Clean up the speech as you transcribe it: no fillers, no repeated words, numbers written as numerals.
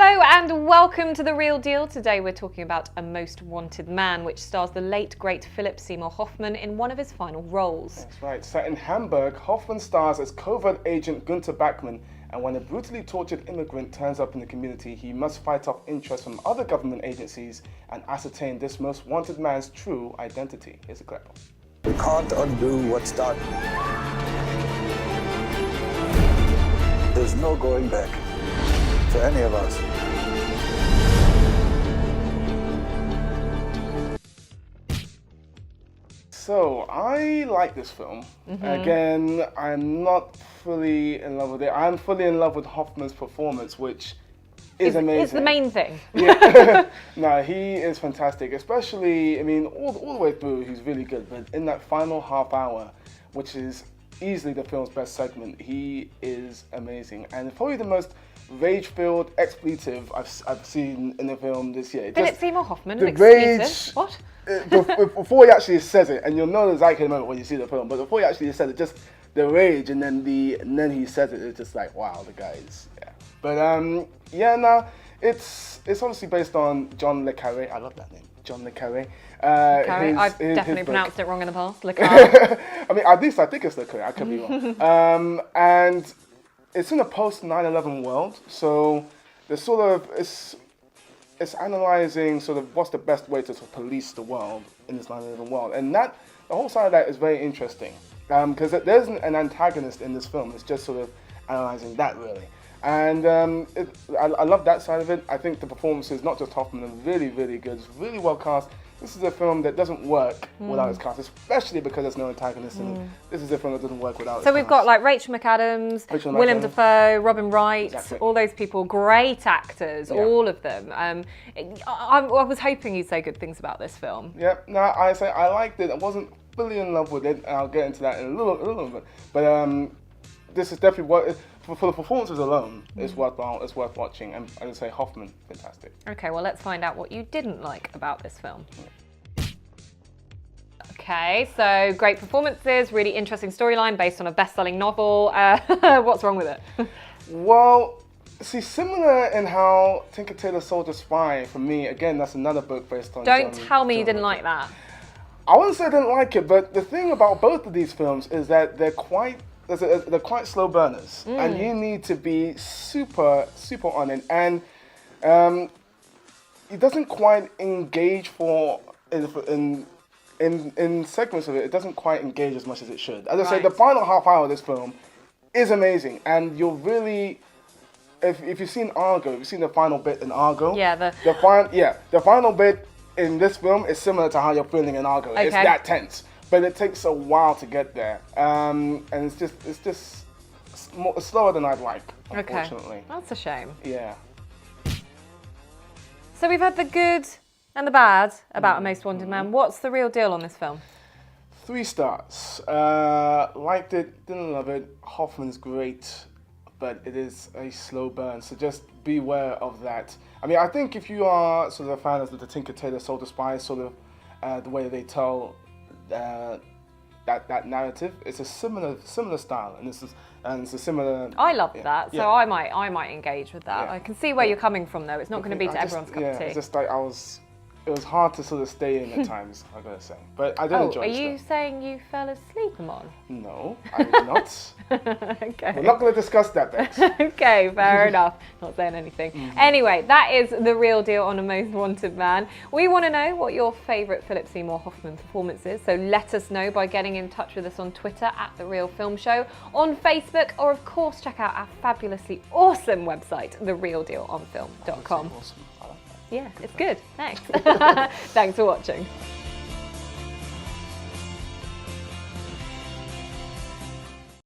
Hello and welcome to The Real Deal. Today we're talking about A Most Wanted Man, which stars the late great Philip Seymour Hoffman in one of his final roles. That's right. Set in Hamburg, Hoffman stars as covert agent Gunther Bachmann, and when a brutally tortured immigrant turns up in the community, he must fight off interest from other government agencies and ascertain this most wanted man's true identity. Here's a clip. We can't undo what's done. There's no going back for any of us. So, I like this film. Again, I'm not fully in love with it. I'm fully in love with Hoffman's performance, which is amazing. It's the main thing. Yeah. No, he is fantastic. Especially, I mean, all the way through, he's really good. But in that final half hour, which is easily the film's best segment, he is amazing. And probably the most rage-filled expletive I've seen in the film this year. Philip Seymour Hoffman, the an expletive? rage, What? Before he actually says it, and you'll know exactly the moment when you see the film, but before he actually says it, just the rage, and then he says it, it's just like, wow, the guy is, yeah. But it's obviously based on John le Carré. I love that name, John le Carré. I've definitely pronounced it wrong in the past. Le Carré. I mean, at least I think it's le Carré. I could be wrong. And it's in a post 9/11 world, so there's sort of it's analyzing sort of what's the best way to sort of police the world in this 9/11 world, and the whole side of that is very interesting because there's an antagonist in this film. It's just sort of analyzing that really, and I love that side of it. I think the performances, not just Hoffman, are really, really good. It's really well cast. This is a film that doesn't work without its cast, especially because there's no antagonist in it. This is a film that doesn't work without its cast. So we've got like Rachel McAdams, Willem Dafoe, Robin Wright, Exactly. all those people, great actors, all of them. I was hoping you'd say good things about this film. Yeah, no, I liked it. I wasn't fully in love with it, and I'll get into that in a little bit. But this is definitely what, for the performances alone, it's worth watching. And I would say Hoffman, fantastic. Okay, well let's find out what you didn't like about this film. Okay, so great performances, really interesting storyline based on a best-selling novel. What's wrong with it? Well, see, similar in how Tinker Tailor Soldier Spy, for me, again, that's another book based on Don't tell me you didn't like that. I wouldn't say I didn't like it, but the thing about both of these films is that they're quite slow burners, and you need to be super on it, and it doesn't quite engage in segments of it. It doesn't quite engage as much as it should. As I say, the final half hour of this film is amazing, and you'll really, if you've seen Argo, if you've seen the final bit in Argo, the final bit in this film is similar to how you're feeling in Argo. Okay. It's that tense. But it takes a while to get there, and it's just slower than I'd like, unfortunately. Okay, that's a shame. Yeah. So we've had the good and the bad about A Most Wanted Man. What's the real deal on this film? 3 stars. Liked it, didn't love it. Hoffman's great, but it is a slow burn, so just beware of that. I mean, I think if you are sort of a fan of the Tinker Tailor Soldier Spy, sort of the way they tell that narrative, it's a similar style, and it's a similar. I love that, so I might engage with that. I can see where you're coming from, though. It's not going to be to everyone's cup of tea. It's just like it was hard to sort of stay in at times, I gotta say. But I did enjoy it. Are you saying you fell asleep, Amon? No, I did not. Okay. We're not going to discuss that, Bex. Okay, fair enough. Not saying anything. Anyway, that is The Real Deal on A Most Wanted Man. We want to know what your favourite Philip Seymour Hoffman performance is, so let us know by getting in touch with us on Twitter at The Real Film Show, on Facebook, or of course check out our fabulously awesome website, therealdealonfilm.com. Awesome. I like that. Yeah, it's good. Thanks. Thanks for watching.